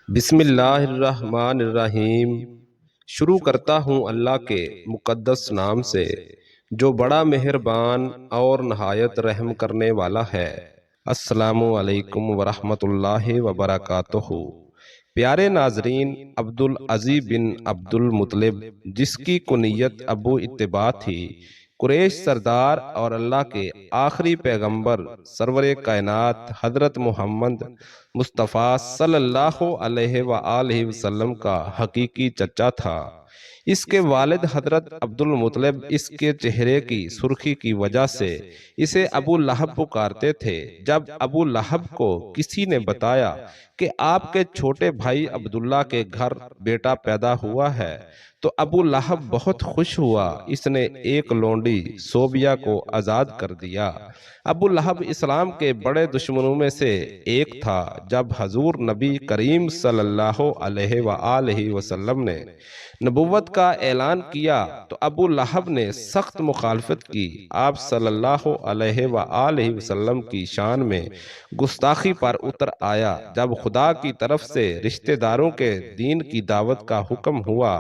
بسم اللہ الرحمن الرحیم۔ شروع کرتا ہوں اللہ کے مقدس نام سے جو بڑا مہربان اور نہایت رحم کرنے والا ہے۔ السلام علیکم ورحمۃ اللہ وبرکاتہ۔ پیارے ناظرین، عبدالعزیز بن عبد المطلب، جس کی کنیت ابو اتباع تھی، قریش سردار اور اللہ کے آخری پیغمبر سرور کائنات حضرت محمد مصطفیٰ صلی اللہ علیہ وآلہ وسلم کا حقیقی چچا تھا۔ اس کے والد حضرت عبد المطلب اس کے چہرے کی سرخی کی وجہ سے اسے ابو لہب پکارتے تھے۔ جب ابو لہب کو کسی نے بتایا کہ آپ کے چھوٹے بھائی عبداللہ کے گھر بیٹا پیدا ہوا ہے تو ابو لہب بہت خوش ہوا۔ اس نے ایک لونڈی صوبیہ کو آزاد کر دیا۔ ابو لہب اسلام کے بڑے دشمنوں میں سے ایک تھا۔ جب حضور نبی کریم صلی اللہ علیہ وآلہ وسلم نے نبوت کا اعلان کیا تو ابو لہب نے سخت مخالفت کی۔ آپ صلی اللہ علیہ وآلہ وسلم کی شان میں گستاخی پر اتر آیا۔ جب خدا کی طرف سے رشتہ داروں کے دین کی دعوت کا حکم ہوا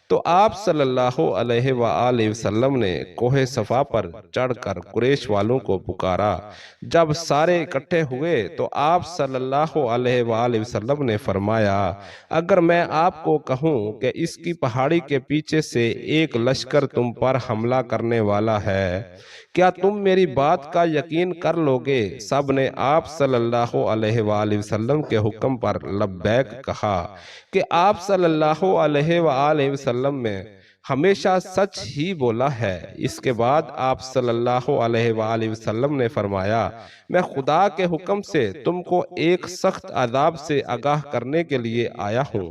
تو آپ صلی اللہ علیہ وآلہ وسلم نے کوہ صفا پر چڑھ کر قریش والوں کو پکارا۔ جب سارے اکٹھے ہوئے تو آپ صلی اللہ علیہ وآلہ وسلم نے فرمایا، اگر میں آپ کو کہوں کہ اس کی پہاڑی کے پیچھے سے ایک لشکر تم پر حملہ کرنے والا ہے، کیا تم میری بات کا یقین کر لوگے؟ سب نے آپ صلی اللہ علیہ وآلہ وسلم کے حکم پر لبیک کہا کہ آپ صلی اللہ علیہ وآلہ وسلم میں ہمیشہ سچ ہی بولا ہے۔ اس کے بعد آپ صلی اللہ علیہ وآلہ وسلم نے فرمایا، میں خدا کے حکم سے تم کو ایک سخت عذاب سے آگاہ کرنے کے لیے آیا ہوں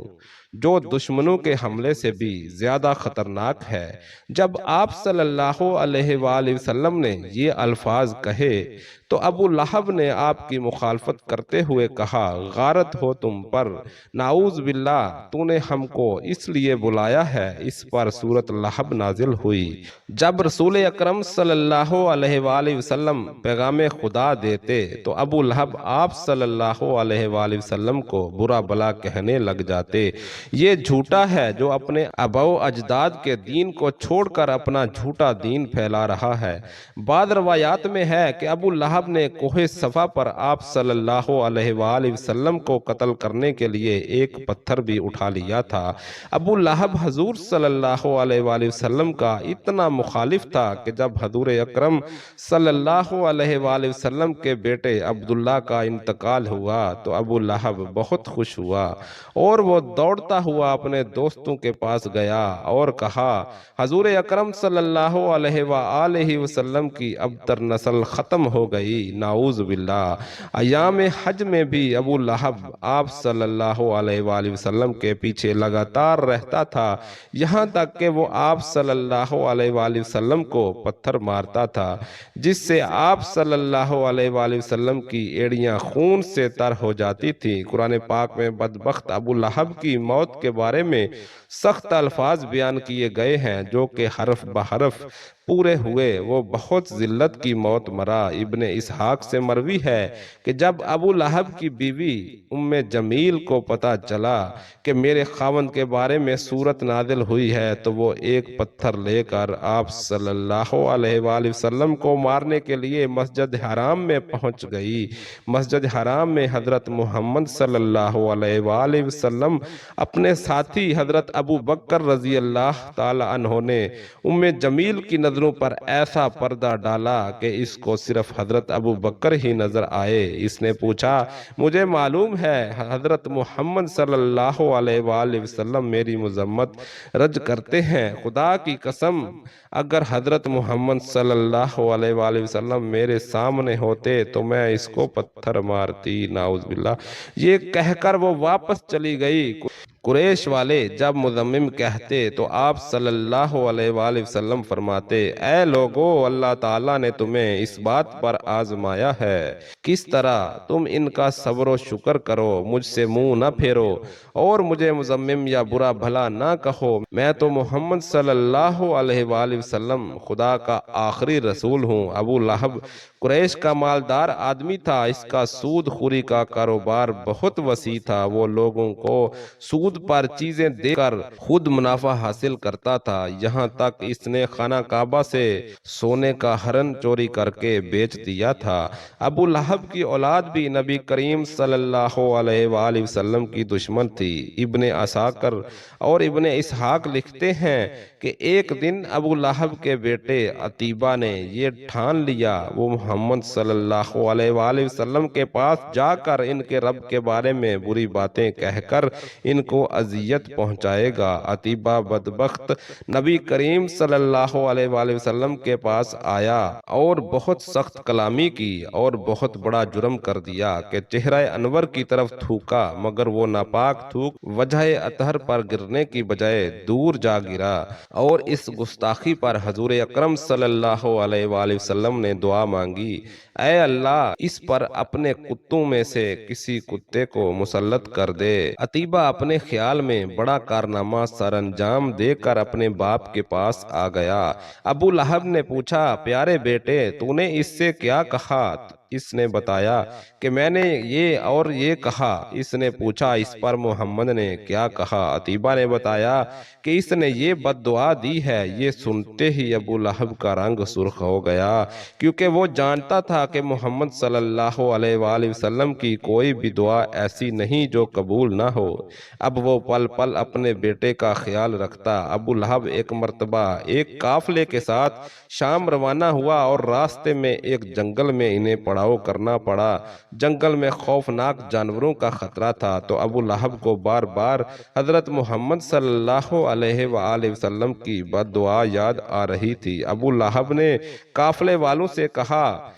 جو دشمنوں کے حملے سے بھی زیادہ خطرناک ہے۔ جب آپ صلی اللہ علیہ وآلہ وسلم نے یہ الفاظ کہے تو ابو لہب نے آپ کی مخالفت کرتے ہوئے کہا، غارت ہو تم پر، نعوذ باللہ، تو نے ہم کو اس لیے بلایا ہے۔ اس پر سورۃ لہب نازل ہوئی۔ جب رسول اکرم صلی اللہ علیہ وآلہ وسلم پیغام خدا دیتے تو ابو لہب آپ صلی اللہ علیہ وآلہ وسلم کو برا بلا کہنے لگ جاتے، یہ جھوٹا ہے جو اپنے آباء و اجداد کے دین کو چھوڑ کر اپنا جھوٹا دین پھیلا رہا ہے۔ بعض روایات میں ہے کہ ابو لہب نے کوہ صفا پر آپ صلی اللہ علیہ وآلہ وسلم کو قتل کرنے کے لیے ایک پتھر بھی اٹھا لیا تھا۔ ابو لہب حضور صلی اللہ علیہ وآلہ وسلم کا اتنا مخالف تھا کہ جب حضور اکرم صلی اللہ علیہ وآلہ وسلم کے بیٹے عبداللہ کا انتقال ہوا تو ابو لہب بہت خوش ہوا اور وہ دوڑتا ہوا اپنے دوستوں کے پاس گیا اور کہا، حضور اکرم صلی اللہ علیہ وآلہ وسلم کی ابتر نسل ختم ہو گئی، نعوذ باللہ۔ ایام حج میں بھی ابو لہب آپ صلی اللہ علیہ وآلہ وسلم کے پیچھے لگاتار رہتا تھا، یہاں تک کہ وہ آپ صلی اللہ علیہ وآلہ وسلم کو پتھر مارتا تھا جس سے آپ صلی اللہ علیہ وآلہ وسلم کی ایڑیاں خون سے تر ہو جاتی تھیں۔ قرآن پاک میں بدبخت ابو لہب کی موت کے بارے میں سخت الفاظ بیان کیے گئے ہیں جو کہ حرف بحرف پورے ہوئے۔ وہ بہت ذلت کی موت مرا۔ ابن اسحاق سے مروی ہے کہ جب ابو لہب کی بیوی ام جمیل کو پتہ چلا کہ میرے خاوند کے بارے میں سورت نازل ہوئی ہے تو وہ ایک پتھر لے کر آپ صلی اللہ علیہ وآلہ وسلم کو مارنے کے لیے مسجد حرام میں پہنچ گئی۔ مسجد حرام میں حضرت محمد صلی اللہ علیہ وآلہ وسلم اپنے ساتھی حضرت ابو بکر رضی اللہ تعالی عنہ نے ام جمیل کی نظروں پر ایسا پردہ ڈالا کہ اس کو صرف حضرت ابو بکر ہی نظر آئے۔ اس نے پوچھا، مجھے معلوم ہے حضرت محمد صلی اللہ علیہ وآلہ وسلم میری مذمت رج کرتے ہیں، خدا کی قسم اگر حضرت محمد صلی اللہ علیہ وآلہ وسلم میرے سامنے ہوتے تو میں اس کو پتھر مارتی، نعوذ باللہ۔ یہ کہہ کر وہ واپس چلی گئی۔ قریش والے جب مذمم کہتے تو آپ صلی اللہ علیہ وآلہ وسلم فرماتے، اے لوگو، اللہ تعالیٰ نے تمہیں اس بات پر آزمایا ہے کس طرح تم ان کا صبر و شکر کرو، مجھ سے منہ نہ پھیرو اور مجھے مذمم یا برا بھلا نہ کہو۔ میں تو محمد صلی اللہ علیہ وآلہ وسلم خدا کا آخری رسول ہوں۔ ابو لہب قریش کا مالدار آدمی تھا، اس کا سود خوری کا کاروبار بہت وسیع تھا۔ وہ لوگوں کو سود پر چیزیں دے کر خود منافع حاصل کرتا تھا، یہاں تک اس نے خانہ کعبہ سے سونے کا ہرن چوری کر کے بیچ دیا تھا۔ ابو لہب کی اولاد بھی نبی کریم صلی اللہ علیہ وآلہ وسلم کی دشمن تھی۔ ابن عساکر اور ابن اسحاق لکھتے ہیں کہ ایک دن ابو لہب کے بیٹے عتیبہ نے یہ ٹھان لیا وہ محمد صلی اللہ علیہ وآلہ وسلم کے پاس جا کر ان کے رب کے بارے میں بری باتیں کہہ کر ان کو اذیت پہنچائے گا۔ عتیبہ بدبخت نبی کریم صلی اللہ علیہ وآلہ وسلم کے پاس آیا اور بہت سخت کلامی کی اور بہت بڑا جرم کر دیا کہ چہرہ انور کی طرف تھوکا، مگر وہ ناپاک تھوک وجہ اطہر پر گرنے کی بجائے دور جا گرا، اور اس گستاخی پر حضور اکرم صلی اللہ علیہ وآلہ وسلم نے دعا مانگی، اے اللہ اس پر اپنے کتوں میں سے کسی کتے کو مسلط کر دے۔ عتیبہ اپنے خیال میں بڑا کارنامہ سر انجام دے کر اپنے باپ کے پاس آ گیا۔ ابو لہب نے پوچھا، پیارے بیٹے تو نے اس سے کیا کہا؟ اس نے بتایا کہ میں نے یہ اور یہ کہا۔ اس نے پوچھا، اس پر محمد نے کیا کہا؟ عتیبہ نے بتایا کہ اس نے یہ بد دعا دی ہے۔ یہ سنتے ہی ابو لہب کا رنگ سرخ ہو گیا، کیونکہ وہ جانتا تھا کہ محمد صلی اللہ علیہ وآلہ وسلم کی کوئی بھی دعا ایسی نہیں جو قبول نہ ہو۔ اب وہ پل پل اپنے بیٹے کا خیال رکھتا۔ ابو لہب ایک مرتبہ ایک قافلے کے ساتھ شام روانہ ہوا اور راستے میں ایک جنگل میں انہیں پڑاؤ کرنا پڑا۔ جنگل میں خوفناک جانوروں کا خطرہ تھا، تو ابو لہب کو بار بار حضرت محمد صلی اللہ علیہ وآلہ وسلم کی بد دعا یاد آ رہی تھی۔ ابو لہب نے قافلے والوں سے کہا،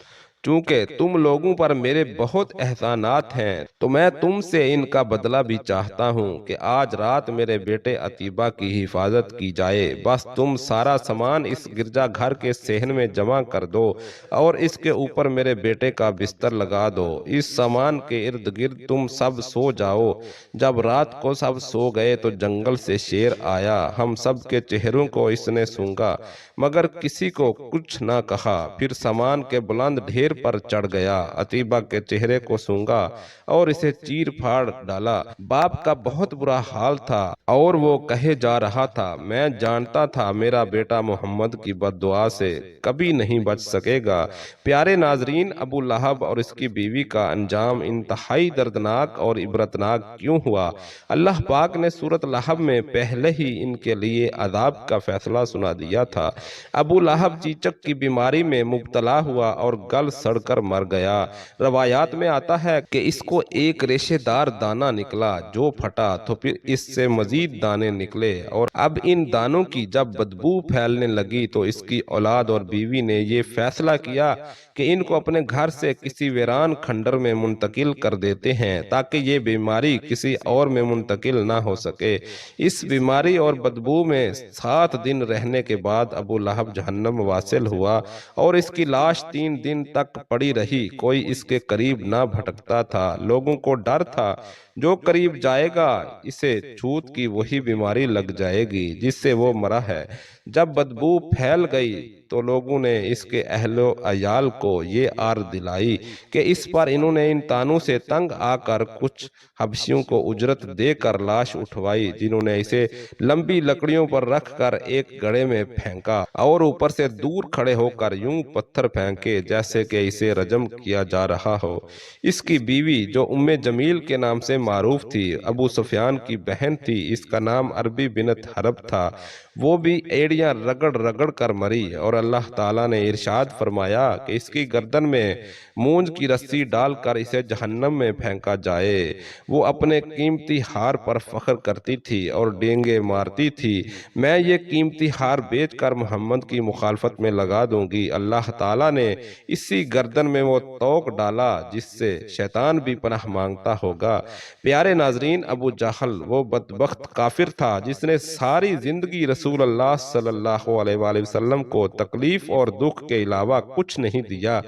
چونکہ تم لوگوں پر میرے بہت احسانات ہیں تو میں تم سے ان کا بدلہ بھی چاہتا ہوں کہ آج رات میرے بیٹے عتیبہ کی حفاظت کی جائے۔ بس تم سارا سامان اس گرجا گھر کے صحن میں جمع کر دو اور اس کے اوپر میرے بیٹے کا بستر لگا دو۔ اس سامان کے ارد گرد تم سب سو جاؤ۔ جب رات کو سب سو گئے تو جنگل سے شیر آیا، ہم سب کے چہروں کو اس نے سونگا مگر کسی کو کچھ نہ کہا، پھر سامان کے بلند ڈھیر پر چڑھ گیا، عتیبہ کے چہرے کو سونگا اور اسے چیر پھاڑ ڈالا۔ باپ کا بہت برا حال تھا اور وہ کہے جا رہا تھا، میں جانتا تھا میرا بیٹا محمد کی بد دعا سے کبھی نہیں بچ سکے گا۔ پیارے ناظرین، ابو لہب اور اس کی بیوی کا انجام انتہائی دردناک اور عبرتناک کیوں ہوا؟ اللہ پاک نے سورۃ لہب میں پہلے ہی ان کے لیے عذاب کا فیصلہ سنا دیا تھا۔ ابو لہب چیچک کی بیماری میں مبتلا ہوا اور گل سڑ کر مر گیا۔ روایات میں آتا ہے کہ اس کو ایک ریشے دار دانہ نکلا جو پھٹا تو پھر اس سے مزید دانے نکلے، اور اب ان دانوں کی جب بدبو پھیلنے لگی تو اس کی اولاد اور بیوی نے یہ فیصلہ کیا کہ ان کو اپنے گھر سے کسی ویران کھنڈر میں منتقل کر دیتے ہیں تاکہ یہ بیماری کسی اور میں منتقل نہ ہو سکے۔ اس بیماری اور بدبو میں 7 دن رہنے کے بعد ابو لہب جہنم واصل ہوا اور اس کی لاش 3 دن تک پڑی رہی۔ کوئی اس کے قریب نہ بھٹکتا تھا، لوگوں کو ڈر تھا جو قریب جائے گا اسے چھوت کی وہی بیماری لگ جائے گی جس سے وہ مرا ہے۔ جب بدبو پھیل گئی تو لوگوں نے اس کے اہل و عیال کو یہ آر دلائی کہ اس پر انہوں نے ان تانوں سے تنگ آ کر کچھ حبشیوں کو اجرت دے کر لاش اٹھوائی، جنہوں نے اسے لمبی لکڑیوں پر رکھ کر ایک گڑھے میں پھینکا اور اوپر سے دور کھڑے ہو کر یوں پتھر پھینکے جیسے کہ اسے رجم کیا جا رہا ہو۔ اس کی بیوی جو جمیل کے نام سے معروف تھی، ابو سفیان کی بہن تھی، اس کا نام عربی بنت حرب تھا، وہ بھی ایڑیاں رگڑ رگڑ کر مری، اور اللہ تعالیٰ نے ارشاد فرمایا کہ اس کی گردن میں مونج کی رسی ڈال کر اسے جہنم میں پھینکا جائے۔ وہ اپنے قیمتی ہار پر فخر کرتی تھی اور ڈینگے مارتی تھی، میں یہ قیمتی ہار بیچ کر محمد کی مخالفت میں لگا دوں گی۔ اللہ تعالیٰ نے اسی گردن میں وہ توق ڈالا جس سے شیطان بھی پناہ مانگتا ہوگا۔ پیارے ناظرین، ابو جہل وہ بدبخت کافر تھا جس نے ساری زندگی رسول اللہ صلی اللہ علیہ وآلہ وسلم کو تکلیف اور دکھ کے علاوہ کچھ نہیں دیا۔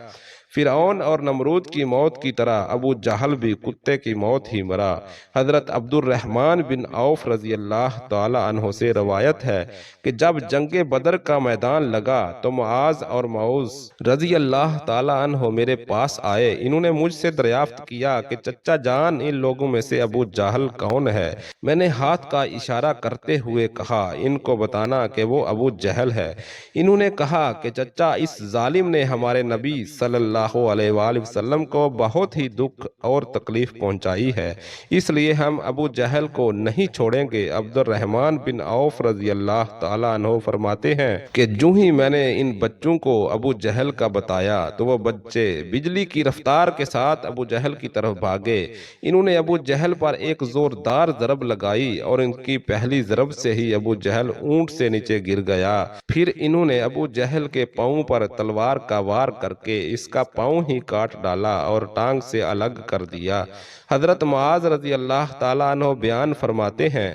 فرعون اور نمرود کی موت کی طرح ابو جہل بھی کتے کی موت ہی مرا۔ حضرت عبد الرحمن بن عوف رضی اللہ تعالی عنہ سے روایت ہے کہ جب جنگ بدر کا میدان لگا تو معاذ اور معوذ رضی اللہ تعالی عنہ میرے پاس آئے۔ انہوں نے مجھ سے دریافت کیا کہ چچا جان ان لوگوں میں سے ابو جہل کون ہے؟ میں نے ہاتھ کا اشارہ کرتے ہوئے کہا ان کو بتانا کہ وہ ابو جہل ہے۔ انہوں نے کہا کہ چچا اس ظالم نے ہمارے نبی صلی اللہ علیہ وآلہ وسلم کو بہت ہی دکھ اور تکلیف پہنچائی ہے، اس لیے ہم ابو جہل کو نہیں چھوڑیں گے۔ عبد الرحمن بن عوف رضی اللہ تعالیٰ عنہ فرماتے ہیں کہ جو ہی میں نے ان بچوں کو ابو جہل کا بتایا تو وہ بچے بجلی کی رفتار کے ساتھ ابو جہل کی طرف بھاگے۔ انہوں نے ابو جہل پر ایک زوردار ضرب لگائی اور ان کی پہلی ضرب سے ہی ابو جہل اونٹ سے نیچے گر گیا۔ پھر انہوں نے ابو جہل کے پاؤں پر تلوار کا وار کر کے اس کا پاؤں ہی کاٹ ڈالا اور ٹانگ سے الگ کر دیا۔ حضرت معاذ رضی اللہ تعالیٰ عنہ بیان فرماتے ہیں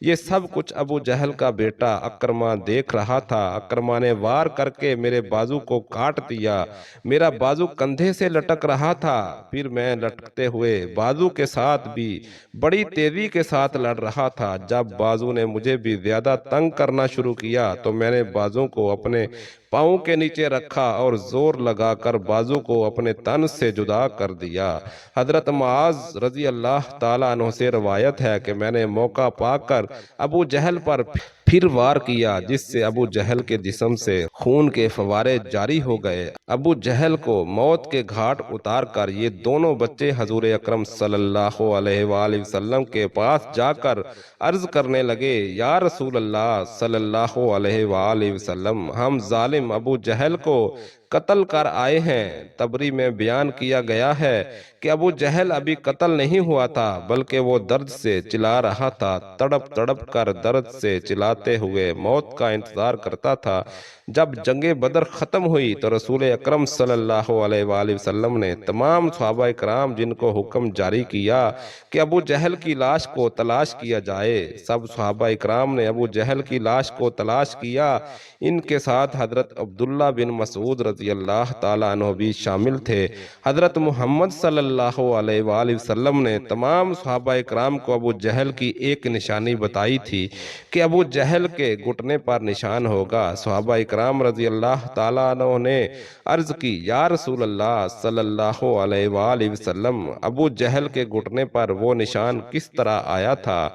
یہ سب کچھ ابو جہل کا بیٹا اکرمہ دیکھ رہا تھا۔ اکرمہ نے وار کر کے میرے بازو کو کاٹ دیا۔ میرا بازو کندھے سے لٹک رہا تھا، پھر میں لٹکتے ہوئے بازو کے ساتھ بھی بڑی تیزی کے ساتھ لڑ رہا تھا۔ جب بازو نے مجھے بھی زیادہ تنگ کرنا شروع کیا تو میں نے بازو کو اپنے پاؤں کے نیچے رکھا اور زور لگا کر بازو کو اپنے تن سے جدا کر دیا۔ حضرت معاذ رضی اللہ تعالیٰ عنہ سے روایت ہے کہ میں نے موقع پا کر ابو جہل پر پھر وار کیا جس سے ابو جہل کے جسم سے خون کے فوارے جاری ہو گئے۔ ابو جہل کو موت کے گھاٹ اتار کر یہ دونوں بچے حضور اکرم صلی اللہ علیہ وآلہ وسلم کے پاس جا کر عرض کرنے لگے یا رسول اللہ صلی اللہ علیہ وآلہ وسلم ہم ظالم ابو جہل کو قتل کر آئے ہیں۔ تبری میں بیان کیا گیا ہے کہ ابو جہل ابھی قتل نہیں ہوا تھا بلکہ وہ درد سے چلا رہا تھا، تڑپ تڑپ کر درد سے چلاتے ہوئے موت کا انتظار کرتا تھا۔ جب جنگ بدر ختم ہوئی تو رسول اکرم صلی اللہ علیہ وآلہ وسلم نے تمام صحابہ کرام جن کو حکم جاری کیا کہ ابو جہل کی لاش کو تلاش کیا جائے۔ سب صحابہ کرام نے ابو جہل کی لاش کو تلاش کیا۔ ان کے ساتھ حضرت عبداللہ بن مسعود رضی اللہ تعالیٰ عنہ بھی شامل تھے۔ حضرت محمد صلی اللہ علیہ وآلہ وسلم نے تمام صحابہ کرام کو ابو جہل کی ایک نشانی بتائی تھی کہ ابو جہل کے گھٹنے پر نشان ہوگا۔ صحابہ کرام رضی اللہ تعالیٰ عنہ نے عرض کی یا رسول اللہ صلی اللہ علیہ وآلہ وسلم ابو جہل کے گھٹنے پر وہ نشان کس طرح آیا تھا؟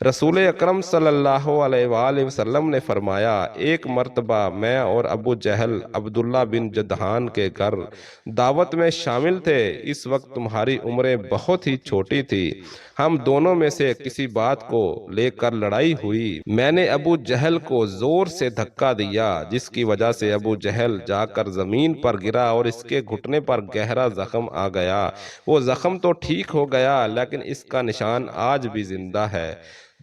رسول اکرم صلی اللہ علیہ وآلہ وسلم نے فرمایا ایک مرتبہ میں اور ابو جہل عبداللہ بن جدحان کے گھر دعوت میں شامل تھے۔ اس وقت تمہاری عمریں بہت ہی چھوٹی تھی، ہم دونوں میں سے کسی بات کو لے کر لڑائی ہوئی۔ میں نے ابو جہل کو زور سے دھکا دیا جس کی وجہ سے ابو جہل جا کر زمین پر گرا اور اس کے گھٹنے پر گہرا زخم آ گیا۔ وہ زخم تو ٹھیک ہو گیا لیکن اس کا نشان آج بھی زندہ ہے۔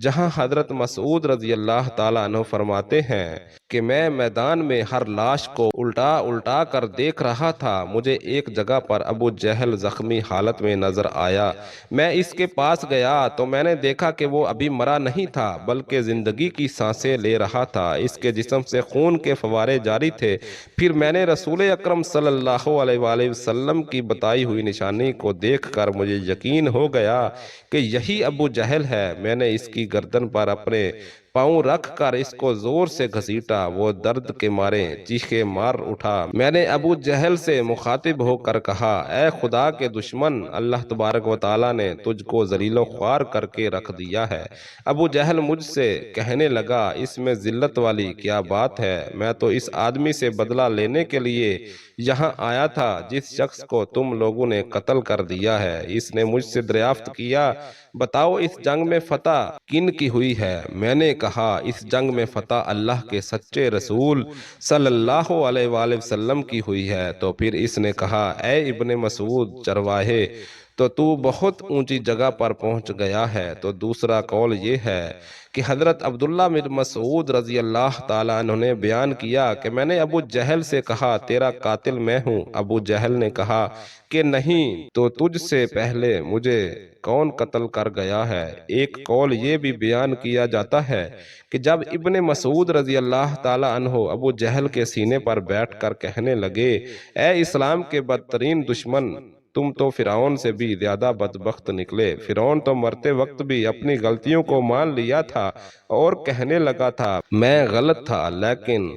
جہاں حضرت مسعود رضی اللہ تعالیٰ عنہ فرماتے ہیں کہ میں میدان میں ہر لاش کو الٹا الٹا کر دیکھ رہا تھا، مجھے ایک جگہ پر ابو جہل زخمی حالت میں نظر آیا۔ میں اس کے پاس گیا تو میں نے دیکھا کہ وہ ابھی مرا نہیں تھا بلکہ زندگی کی سانسیں لے رہا تھا، اس کے جسم سے خون کے فوارے جاری تھے۔ پھر میں نے رسول اکرم صلی اللہ علیہ وآلہ وسلم کی بتائی ہوئی نشانی کو دیکھ کر مجھے یقین ہو گیا کہ یہی ابو جہل ہے۔ میں نے اس کی گردن پر اپنے پاؤں رکھ کر اس کو زور سے گھسیٹا، وہ درد کے مارے چیخے مار اٹھا۔ میں نے ابو جہل سے مخاطب ہو کر کہا اے خدا کے دشمن، اللہ تبارک و تعالیٰ نے تجھ کو ذلیل و خوار کر کے رکھ دیا ہے۔ ابو جہل مجھ سے کہنے لگا اس میں ذلت والی کیا بات ہے، میں تو اس آدمی سے بدلہ لینے کے لیے یہاں آیا تھا جس شخص کو تم لوگوں نے قتل کر دیا ہے۔ اس نے مجھ سے دریافت کیا بتاؤ اس جنگ میں فتح کن کی ہوئی ہے؟ میں نے کہا اس جنگ میں فتح اللہ کے سچے رسول صلی اللہ علیہ وآلہ وسلم کی ہوئی ہے۔ تو پھر اس نے کہا اے ابن مسعود چرواہے، تو تو بہت اونچی جگہ پر پہنچ گیا ہے۔ تو دوسرا قول یہ ہے کہ حضرت عبداللہ بن مسعود رضی اللہ تعالیٰ عنہ نے بیان کیا کہ میں نے ابو جہل سے کہا تیرا قاتل میں ہوں۔ ابو جہل نے کہا کہ نہیں، تو تجھ سے پہلے مجھے کون قتل کر گیا ہے؟ ایک قول یہ بھی بیان کیا جاتا ہے کہ جب ابن مسعود رضی اللہ تعالیٰ عنہ ابو جہل کے سینے پر بیٹھ کر کہنے لگے، اے اسلام کے بدترین دشمن، تم تو فرعون سے بھی زیادہ بدبخت نکلے۔ فرعون تو مرتے وقت بھی اپنی غلطیوں کو مان لیا تھا اور کہنے لگا تھا میں غلط تھا، لیکن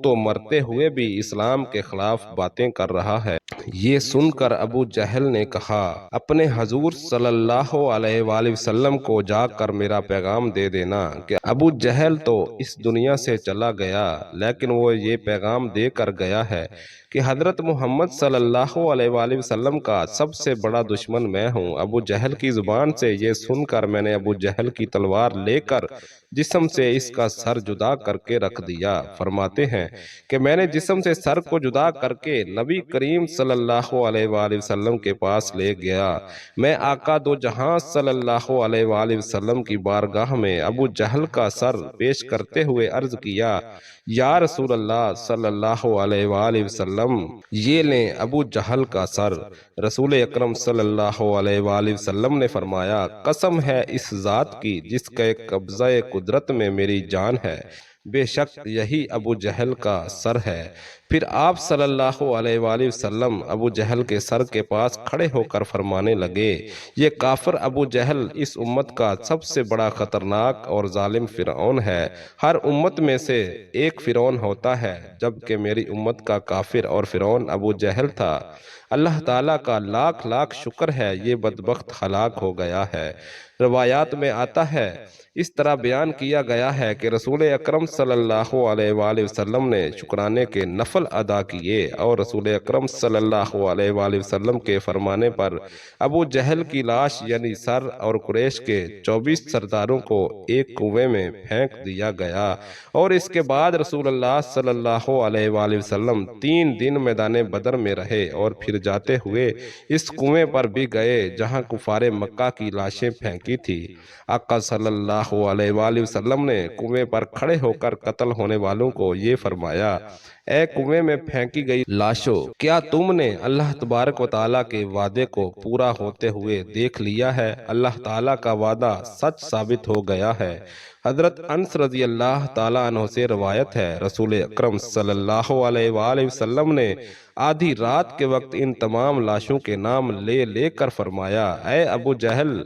تو مرتے ہوئے بھی اسلام کے خلاف باتیں کر رہا ہے۔ یہ سن کر ابو جہل نے کہا اپنے حضور صلی اللہ علیہ وآلہ وسلم کو جا کر میرا پیغام دے دینا کہ ابو جہل تو اس دنیا سے چلا گیا، لیکن وہ یہ پیغام دے کر گیا ہے کہ حضرت محمد صلی اللہ علیہ وآلہ وسلم کا سب سے بڑا دشمن میں ہوں۔ ابو جہل کی زبان سے یہ سن کر میں نے ابو جہل کی تلوار لے کر جسم سے اس کا سر جدا کر کے رکھ دیا۔ فرماتے ہیں کہ میں نے جسم سے سر کو جدا کر کے نبی کریم صلی اللہ علیہ وآلہ وسلم کے پاس لے گیا۔ میں آقا دو جہاں صلی اللہ علیہ وآلہ وسلم کی بارگاہ میں ابو جہل کا سر پیش کرتے ہوئے عرض کیا، یا رسول اللہ صلی اللہ علیہ وآلہ وسلم، یہ لیں ابو جہل کا سر۔ رسول اکرم صلی اللہ علیہ وآلہ وسلم نے فرمایا، قسم ہے اس ذات کی جس کے قبضہ قدرت میں میری جان ہے، بے شک یہی ابو جہل کا سر ہے۔ پھر آپ صلی اللہ علیہ وآلہ وسلم ابو جہل کے سر کے پاس کھڑے ہو کر فرمانے لگے، یہ کافر ابو جہل اس امت کا سب سے بڑا خطرناک اور ظالم فرعون ہے۔ ہر امت میں سے ایک فرعون ہوتا ہے، جبکہ میری امت کا کافر اور فرعون ابو جہل تھا۔ اللہ تعالیٰ کا لاکھ لاکھ شکر ہے یہ بدبخت ہلاک ہو گیا ہے۔ روایات میں آتا ہے، اس طرح بیان کیا گیا ہے کہ رسول اکرم صلی اللہ علیہ وآلہ وسلم نے شکرانے کے نفل ادا کیے اور رسول اکرم صلی اللہ علیہ وآلہ وسلم کے فرمانے پر ابو جہل کی لاش یعنی سر اور قریش کے 24 سرداروں کو ایک کنویں میں پھینک دیا گیا، اور اس کے بعد رسول اللہ صلی اللہ علیہ وآلہ وسلم 3 دن میدان بدر میں رہے اور پھر جاتے ہوئے اس کنویں پر بھی گئے جہاں کفار مکہ کی لاشیں پھینکی تھی۔ آقا صلی اللہ علیہ وآلہ وسلم نے کنویں پر کھڑے ہو کر قتل ہونے والوں کو یہ فرمایا، اے کنویں میں پھینکی گئی لاشوں، کیا تم نے اللہ تبارک و تعالیٰ کے وعدے کو پورا ہوتے ہوئے دیکھ لیا ہے؟ اللہ تعالیٰ کا وعدہ سچ ثابت ہو گیا ہے۔ حضرت انس رضی اللہ تعالیٰ عنہ سے روایت ہے، رسول اکرم صلی اللہ علیہ وآلہ وسلم نے آدھی رات کے وقت ان تمام لاشوں کے نام لے لے کر فرمایا، اے ابو جہل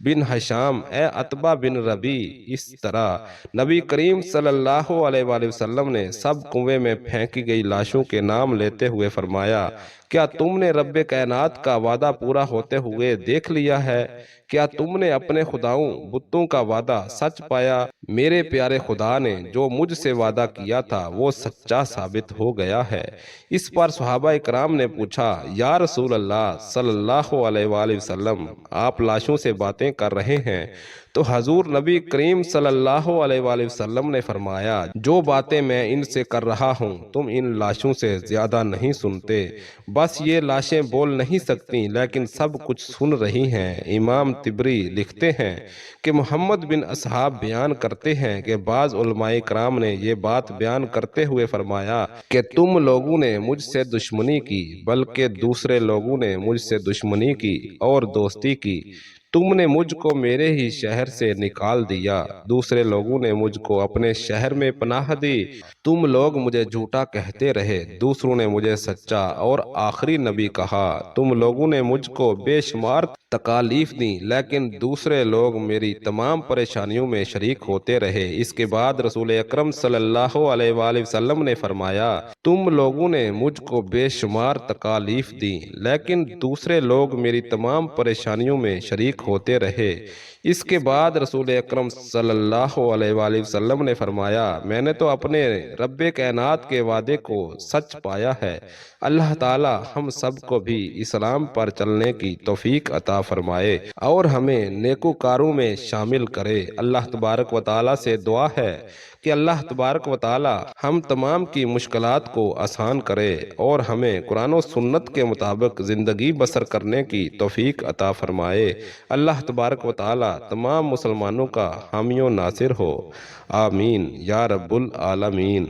بن ہشام، اے عتبہ بن ربی۔ اس طرح نبی کریم صلی اللہ علیہ وآلہ وسلم نے سب کنویں میں پھینکی گئی لاشوں کے نام لیتے ہوئے فرمایا، کیا تم نے رب کائنات کا وعدہ پورا ہوتے ہوئے دیکھ لیا ہے؟ کیا تم نے اپنے خداؤں بتوں کا وعدہ سچ پایا؟ میرے پیارے خدا نے جو مجھ سے وعدہ کیا تھا وہ سچا ثابت ہو گیا ہے۔ اس پر صحابہ اکرام نے پوچھا، یا رسول اللہ صلی اللہ علیہ وآلہ وسلم، آپ لاشوں سے باتیں کر رہے ہیں، تو حضور نبی کریم صلی اللہ علیہ وآلہ وسلم نے فرمایا، جو باتیں میں ان سے کر رہا ہوں تم ان لاشوں سے زیادہ نہیں سنتے، بس یہ لاشیں بول نہیں سکتی لیکن سب کچھ سن رہی ہیں۔ امام طبری لکھتے ہیں کہ محمد بن اصحاب بیان کرتے ہیں کہ بعض علماء کرام نے یہ بات بیان کرتے ہوئے فرمایا کہ تم لوگوں نے مجھ سے دشمنی کی، بلکہ دوسرے لوگوں نے مجھ سے دشمنی کی اور دوستی کی۔ تم نے مجھ کو میرے ہی شہر سے نکال دیا، دوسرے لوگوں نے مجھ کو اپنے شہر میں پناہ دی۔ تم لوگ مجھے جھوٹا کہتے رہے، دوسروں نے مجھے سچا اور آخری نبی کہا۔ تم لوگوں نے مجھ کو بے شمار تکالیف دیں، لیکن دوسرے لوگ میری تمام پریشانیوں میں شریک ہوتے رہے۔ اس کے بعد رسول اکرم صلی اللہ علیہ وآلہ وسلم نے فرمایا، تم لوگوں نے مجھ کو بے شمار تکالیف دیں، لیکن دوسرے لوگ میری تمام پریشانیوں میں شریک شریک ہوتے رہے۔ اس کے بعد رسول اکرم صلی اللہ علیہ وآلہ وسلم نے فرمایا، میں نے تو اپنے رب کائنات کے وعدے کو سچ پایا ہے۔ اللہ تعالی ہم سب کو بھی اسلام پر چلنے کی توفیق عطا فرمائے اور ہمیں نیکوکاروں میں شامل کرے۔ اللہ تبارک و تعالی سے دعا ہے کہ اللہ تبارک و تعالی ہم تمام کی مشکلات کو آسان کرے اور ہمیں قرآن و سنت کے مطابق زندگی بسر کرنے کی توفیق عطا فرمائے۔ اللہ تبارک و تعالی تمام مسلمانوں کا حامی و ناصر ہو، آمین یا رب العالمین۔